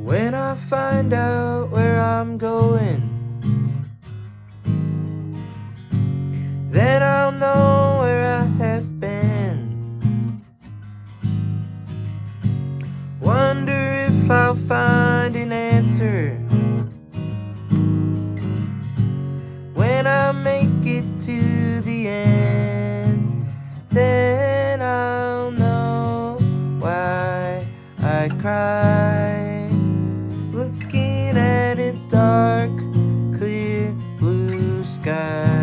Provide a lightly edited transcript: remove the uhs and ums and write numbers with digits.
When I find out where I'm going, then I'll know where I have been. Wonder if I'll find an answer when I make it to the end. Then I'll know why I cry, looking at a dark, clear blue sky.